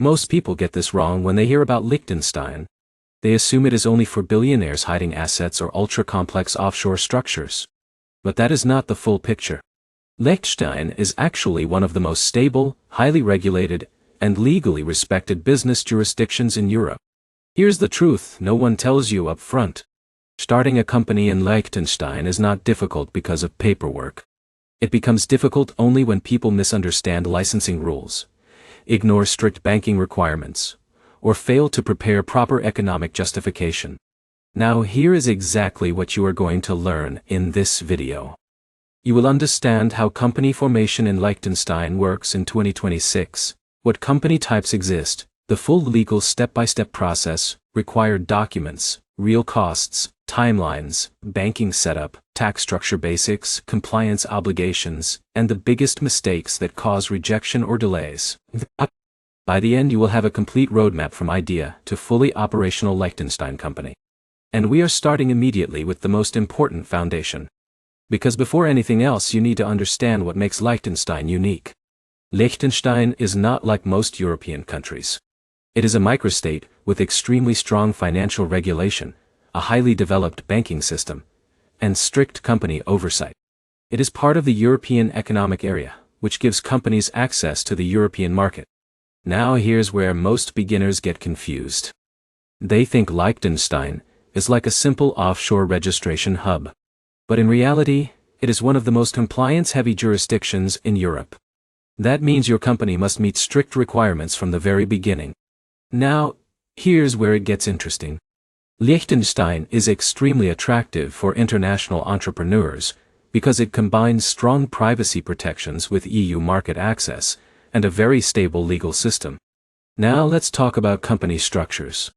Most people get this wrong when they hear about Liechtenstein. They assume it is only for billionaires hiding assets or ultra-complex offshore structures. But that is not the full picture. Liechtenstein is actually one of the most stable, highly regulated, and legally respected business jurisdictions in Europe. Here's the truth no one tells you up front. Starting a company in Liechtenstein is not difficult because of paperwork. It becomes difficult only when people misunderstand licensing rules, ignore strict banking requirements, or fail to prepare proper economic justification. Now here is exactly what you are going to learn in this video. You will understand how company formation in Liechtenstein works in 2026, what company types exist, the full legal step-by-step process, required documents, real costs, timelines, banking setup, tax structure basics, compliance obligations, and the biggest mistakes that cause rejection or delays. By the end you will have a complete roadmap from idea to fully operational Liechtenstein company. And we are starting immediately with the most important foundation. Because before anything else you need to understand what makes Liechtenstein unique. Liechtenstein is not like most European countries. It is a microstate with extremely strong financial regulation, a highly developed banking system, and strict company oversight. It is part of the European Economic Area, which gives companies access to the European market. Now here's where most beginners get confused. They think Liechtenstein is like a simple offshore registration hub. But in reality, it is one of the most compliance-heavy jurisdictions in Europe. That means your company must meet strict requirements from the very beginning. Now, here's where it gets interesting. Liechtenstein is extremely attractive for international entrepreneurs because it combines strong privacy protections with EU market access and a very stable legal system. Now let's talk about company structures.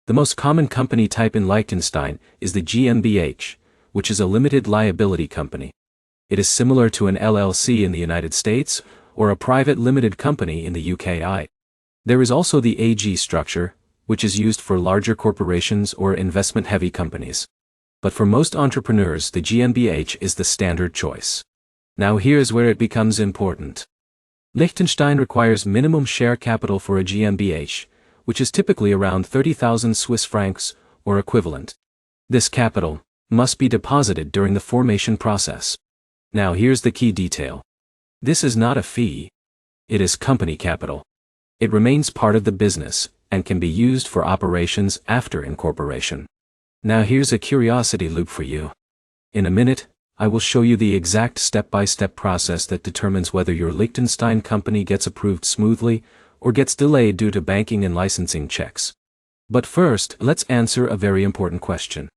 The most common company type in Liechtenstein is the GmbH, which is a limited liability company. It is similar to an LLC in the United States or a private limited company in the UK. There is also the AG structure, which is used for larger corporations or investment-heavy companies. But for most entrepreneurs, the GmbH is the standard choice. Now here's where it becomes important. Liechtenstein requires minimum share capital for a GmbH, which is typically around 30,000 Swiss francs or equivalent. This capital must be deposited during the formation process. Now here's the key detail. This is not a fee. It is company capital. It remains part of the business and can be used for operations after incorporation. Now here's a curiosity loop for you. In a minute, I will show you the exact step-by-step process that determines whether your Liechtenstein company gets approved smoothly or gets delayed due to banking and licensing checks. But first, let's answer a very important question.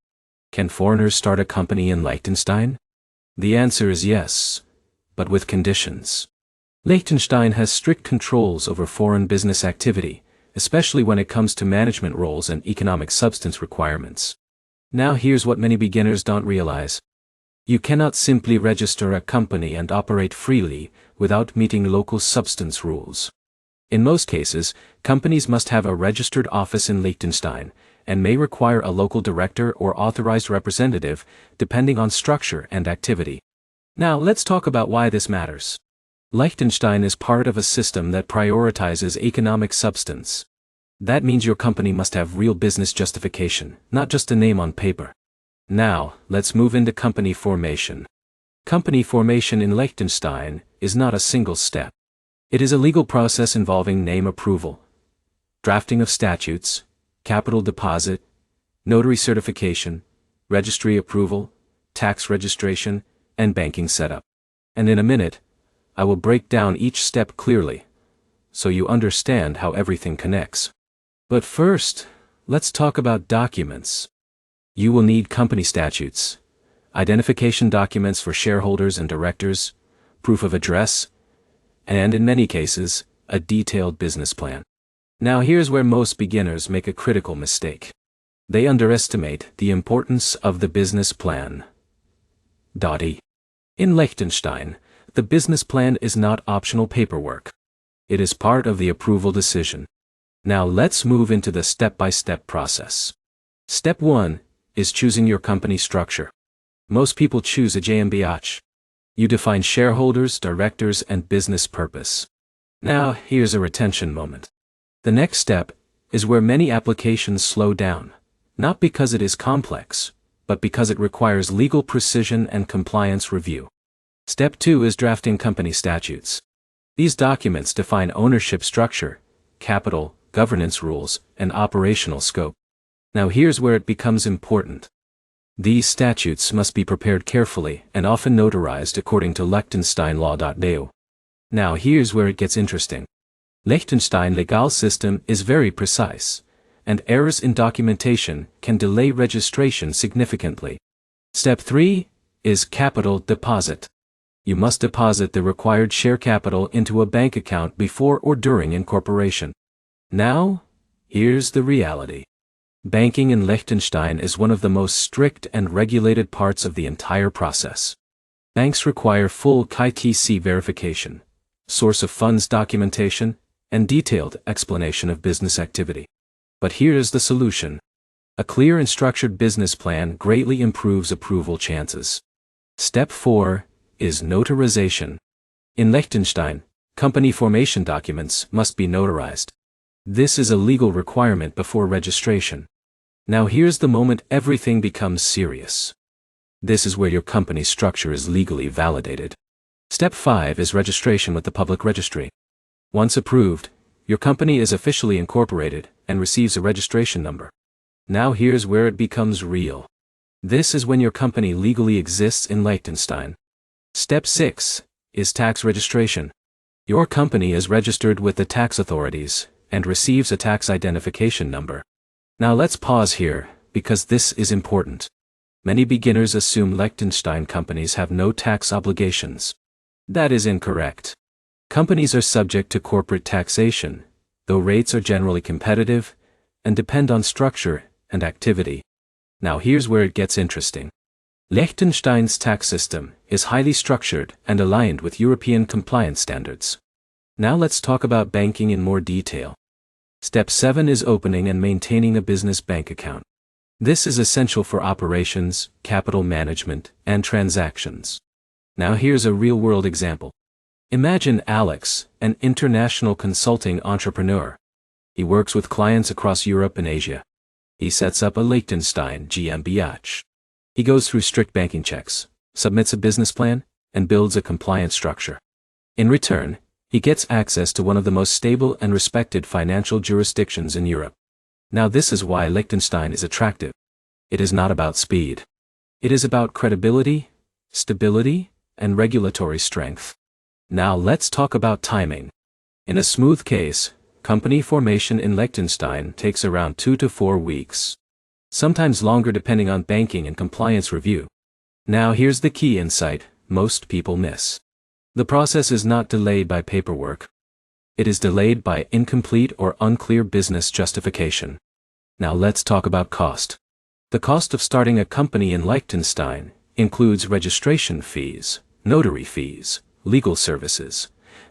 Can foreigners start a company in Liechtenstein? The answer is yes, but with conditions. Liechtenstein has strict controls over foreign business activity, especially when it comes to management roles and economic substance requirements. Now here's what many beginners don't realize. You cannot simply register a company and operate freely without meeting local substance rules. In most cases, companies must have a registered office in Liechtenstein, and may require a local director or authorized representative, depending on structure and activity. Now let's talk about why this matters. Liechtenstein is part of a system that prioritizes economic substance. That means your company must have real business justification, not just a name on paper. Now, let's move into company formation. Company formation in Liechtenstein is not a single step. It is a legal process involving name approval, drafting of statutes, capital deposit, notary certification, registry approval, tax registration, and banking setup. And in a minute, I will break down each step clearly, so you understand how everything connects. But first, let's talk about documents. You will need company statutes, identification documents for shareholders and directors, proof of address, and in many cases, a detailed business plan. Now here's where most beginners make a critical mistake. They underestimate the importance of the business plan. In Liechtenstein, the business plan is not optional paperwork. It is part of the approval decision. Now let's move into the step-by-step process. Step 1 is choosing your company structure. Most people choose a GmbH. You define shareholders, directors, and business purpose. Now here's a retention moment. The next step is where many applications slow down, not because it is complex, but because it requires legal precision and compliance review. Step 2 is drafting company statutes. These documents define ownership structure, capital, governance rules, and operational scope. Now here's where it becomes important. These statutes must be prepared carefully and often notarized according to Liechtenstein law.eu. Now here's where it gets interesting. Liechtenstein legal system is very precise, and errors in documentation can delay registration significantly. Step 3 is capital deposit. You must deposit the required share capital into a bank account before or during incorporation. Now, here's the reality. Banking in Liechtenstein is one of the most strict and regulated parts of the entire process. Banks require full KYC verification, source of funds documentation, and detailed explanation of business activity. But here's the solution. A clear and structured business plan greatly improves approval chances. Step 4 is notarization. In Liechtenstein, company formation documents must be notarized. This is a legal requirement before registration. Now here's the moment everything becomes serious. This is where your company's structure is legally validated. Step 5 is registration with the public registry. Once approved, your company is officially incorporated and receives a registration number. Now here's where it becomes real. This is when your company legally exists in Liechtenstein. Step 6 is tax registration. Your company is registered with the tax authorities and receives a tax identification number. Now let's pause here, because this is important. Many beginners assume Liechtenstein companies have no tax obligations. That is incorrect. Companies are subject to corporate taxation, though rates are generally competitive and depend on structure and activity. Now here's where it gets interesting. Liechtenstein's tax system is highly structured and aligned with European compliance standards. Now let's talk about banking in more detail. Step 7 is opening and maintaining a business bank account. This is essential for operations, capital management, and transactions. Now here's a real-world example. Imagine Alex, an international consulting entrepreneur. He works with clients across Europe and Asia. He sets up a Liechtenstein GmbH. He goes through strict banking checks, submits a business plan, and builds a compliance structure. In return, he gets access to one of the most stable and respected financial jurisdictions in Europe. Now this is why Liechtenstein is attractive. It is not about speed. It is about credibility, stability, and regulatory strength. Now let's talk about timing. In a smooth case, company formation in Liechtenstein takes around 2 to 4 weeks. Sometimes longer depending on banking and compliance review. Now here's the key insight most people miss. The process is not delayed by paperwork. It is delayed by incomplete or unclear business justification. Now let's talk about cost. The cost of starting a company in Liechtenstein includes registration fees, notary fees, legal services,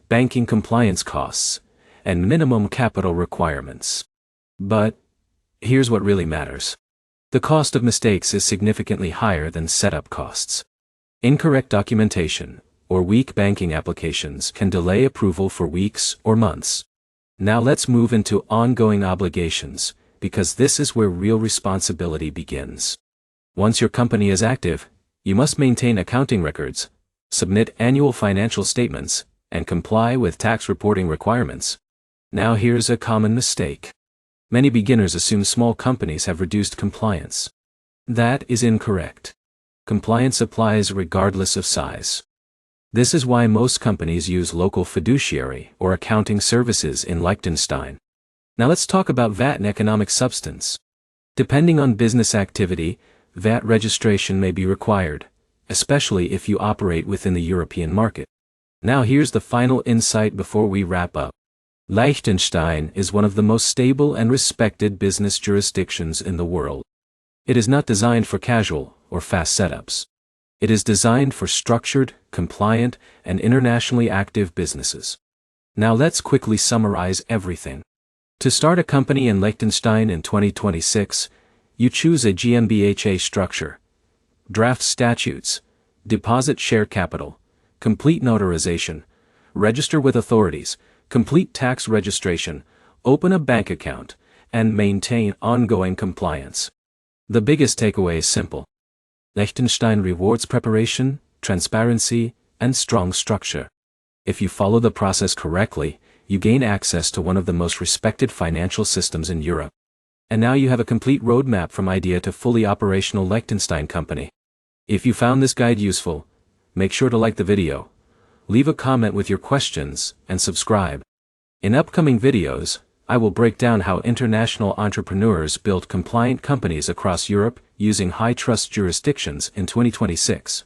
banking compliance costs, and minimum capital requirements. But here's what really matters. The cost of mistakes is significantly higher than setup costs. Incorrect documentation or weak banking applications can delay approval for weeks or months. Now let's move into ongoing obligations, because this is where real responsibility begins. Once your company is active, you must maintain accounting records, submit annual financial statements, and comply with tax reporting requirements. Now here's a common mistake. Many beginners assume small companies have reduced compliance. That is incorrect. Compliance applies regardless of size. This is why most companies use local fiduciary or accounting services in Liechtenstein. Now let's talk about VAT and economic substance. Depending on business activity, VAT registration may be required, especially if you operate within the European market. Now here's the final insight before we wrap up. Liechtenstein is one of the most stable and respected business jurisdictions in the world. It is not designed for casual or fast setups. It is designed for structured, compliant, and internationally active businesses. Now let's quickly summarize everything. To start a company in Liechtenstein in 2026, you choose a GmbH structure, draft statutes, deposit share capital, complete notarization, register with authorities, complete tax registration, open a bank account, and maintain ongoing compliance. The biggest takeaway is simple. Liechtenstein rewards preparation, transparency, and strong structure. If you follow the process correctly, you gain access to one of the most respected financial systems in Europe. And now you have a complete roadmap from idea to fully operational Liechtenstein company. If you found this guide useful, make sure to like the video, leave a comment with your questions, and subscribe. In upcoming videos, I will break down how international entrepreneurs build compliant companies across Europe using high-trust jurisdictions in 2026.